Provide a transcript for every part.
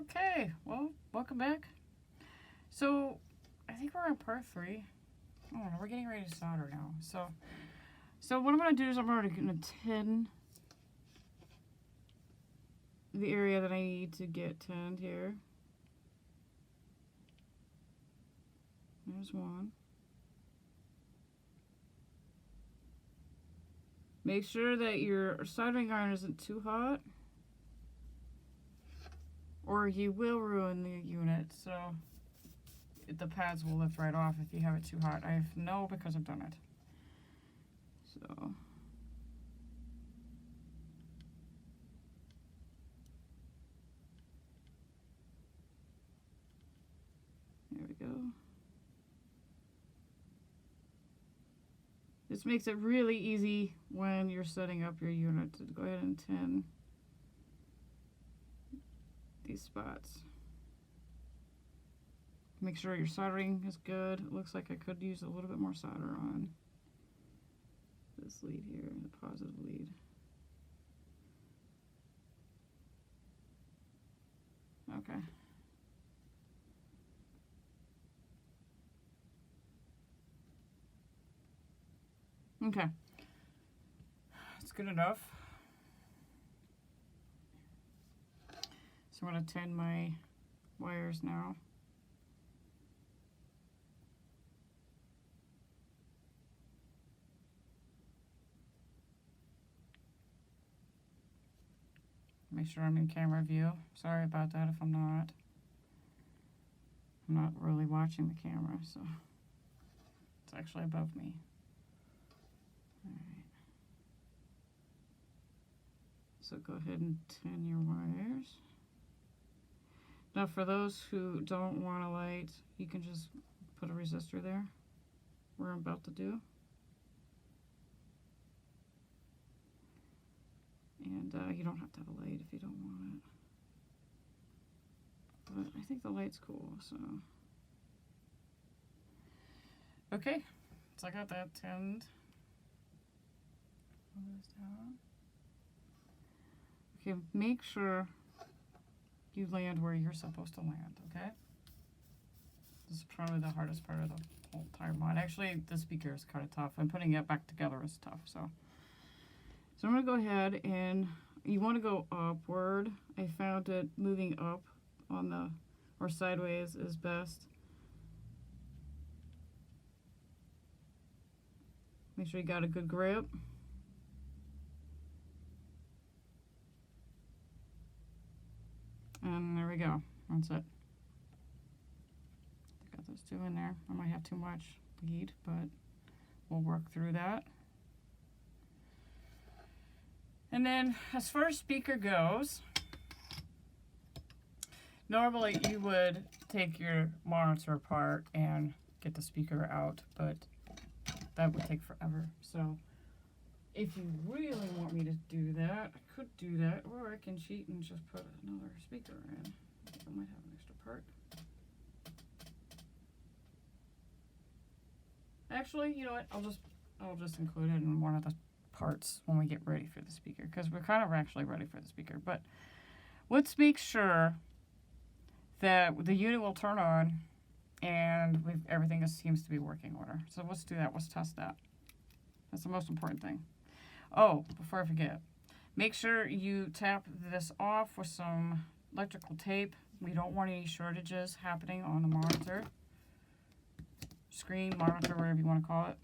Okay, well, welcome back. So, I think we're on part 3. Oh, no, we're getting ready to solder now. So what I'm going to do is I'm already going to tin the area that I need to get tinned here. There's one. Make sure that your soldering iron isn't too hot, or you will ruin the unit. So the pads will lift right off if you have it too hot. I know because I've done it. So there we go. This makes it really easy when you're setting up your unit to go ahead and tin these spots. Make sure your soldering is good. It looks like I could use a little bit more solder on this lead here, the positive lead. Okay. Okay. That's good enough. So I'm going to tin my wires now. Make sure I'm in camera view. Sorry about that if I'm not. I'm not really watching the camera, so it's actually above me. All right. So go ahead and tin your wires. Now for those who don't want a light, you can just put a resistor there, where I'm about to do. And you don't have to have a light if you don't want it. But I think the light's cool, so. Okay, so I got that tinned. Pull this down. Okay, make sure you land where you're supposed to land, okay? This is probably the hardest part of the whole entire mod. Actually, the speaker is kind of tough, and putting it back together is tough, so. So I'm going to go ahead and you want to go upward. I found it moving up on the, or sideways is best. Make sure you got a good grip. And there we go. That's it. Got those two in there. I might have too much lead, but we'll work through that. And then as far as speaker goes, normally you would take your monitor apart and get the speaker out, but that would take forever. So if you really want me to do that, I could do that, or I can cheat and just put another speaker in. I think I might have an extra part. Actually, you know what? I'll just include it in one of the parts when we get ready for the speaker, because we're kind of actually ready for the speaker. But let's make sure that the unit will turn on and everything seems to be working order. So let's do that. Let's test that. That's the most important thing. Oh, before I forget, make sure you tap this off with some electrical tape. We don't want any shortages happening on the monitor, screen, monitor, whatever you want to call it.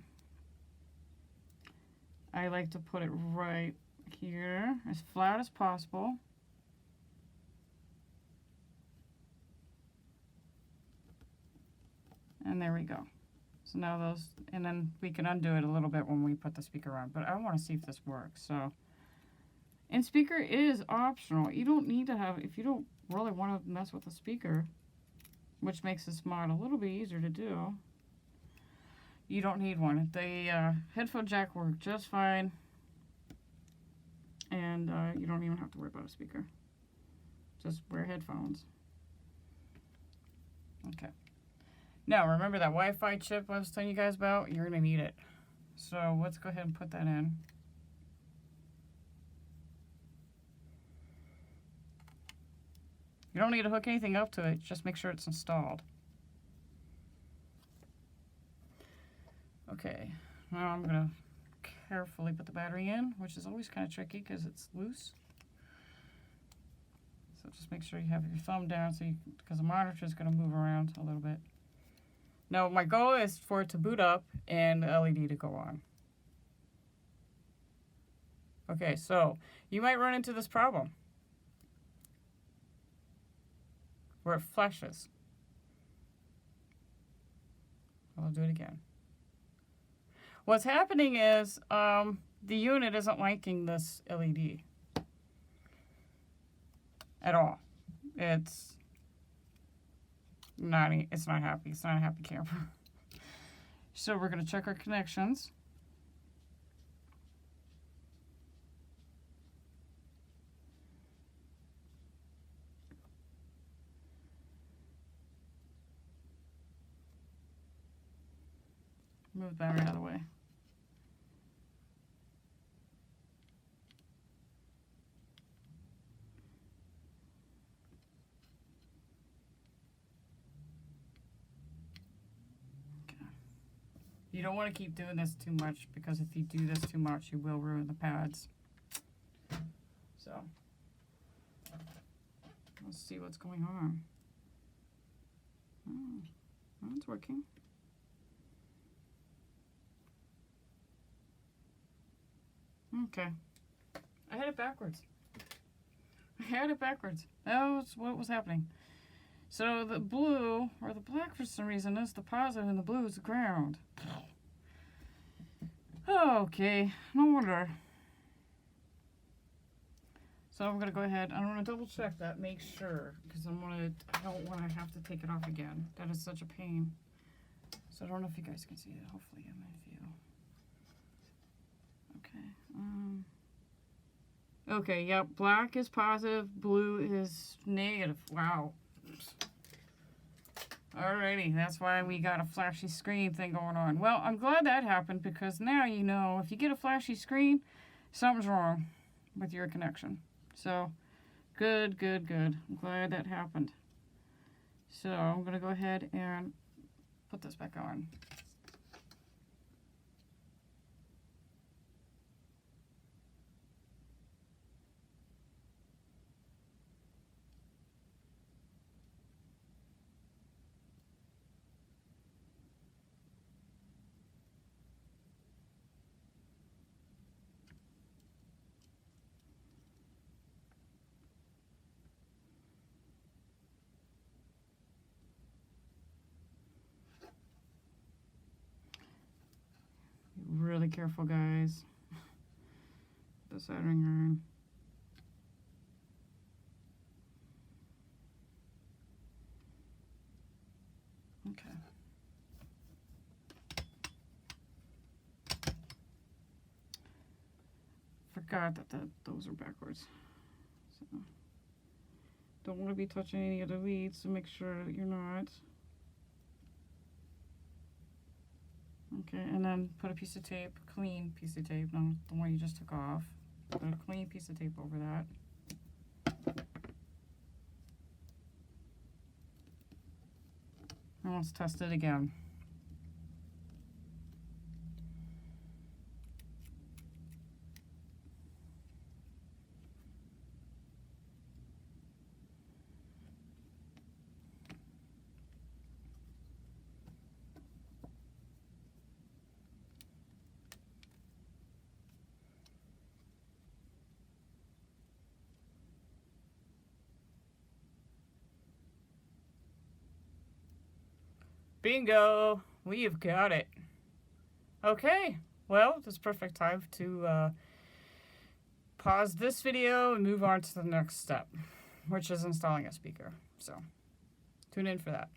I like to put it right here, as flat as possible. And there we go. So now those, and then we can undo it a little bit when we put the speaker on, but I want to see if this works. So, and speaker is optional. You don't need to have, if you don't really want to mess with the speaker, which makes this mod a little bit easier to do, you don't need one. The headphone jack works just fine, and you don't even have to worry about a speaker. Just wear headphones. Okay. Now, remember that Wi-Fi chip I was telling you guys about? You're going to need it. So let's go ahead and put that in. You don't need to hook anything up to it, just make sure it's installed. Okay, now I'm going to carefully put the battery in, which is always kind of tricky because it's loose. So just make sure you have your thumb down so because the monitor is going to move around a little bit. Now my goal is for it to boot up and the LED to go on. Okay, so you might run into this problem where it flashes. I'll do it again. What's happening is the unit isn't liking this LED at all. It's not happy. It's not a happy camera. So we're going to check our connections. Move the battery out of the way. Okay. You don't want to keep doing this too much because if you do this too much, you will ruin the pads. So, let's see what's going on. Oh, it's working. Okay. I had it backwards. That was what was happening. So the blue, or the black for some reason, is the positive and the blue is the ground. Okay, no wonder. So I'm going to go ahead, I'm going to double check that, make sure, because I don't want to have to take it off again. That is such a pain. So I don't know if you guys can see it. Hopefully you might view. Okay, yep, black is positive, blue is negative. Wow. Alrighty, that's why we got a flashy screen thing going on. Well, I'm glad that happened because now you know if you get a flashy screen, something's wrong with your connection. So, good. I'm glad that happened. So, I'm going to go ahead and put this back on. Really careful, guys. The soldering iron. Okay. Forgot that those are backwards. So don't want to be touching any of the leads to make sure that you're not. Okay, and then put a piece of tape, clean piece of tape, not the one you just took off. Put a clean piece of tape over that. And let's test it again. Bingo! We've got it. Okay, well, this is perfect time to pause this video and move on to the next step, which is installing a speaker. So, tune in for that.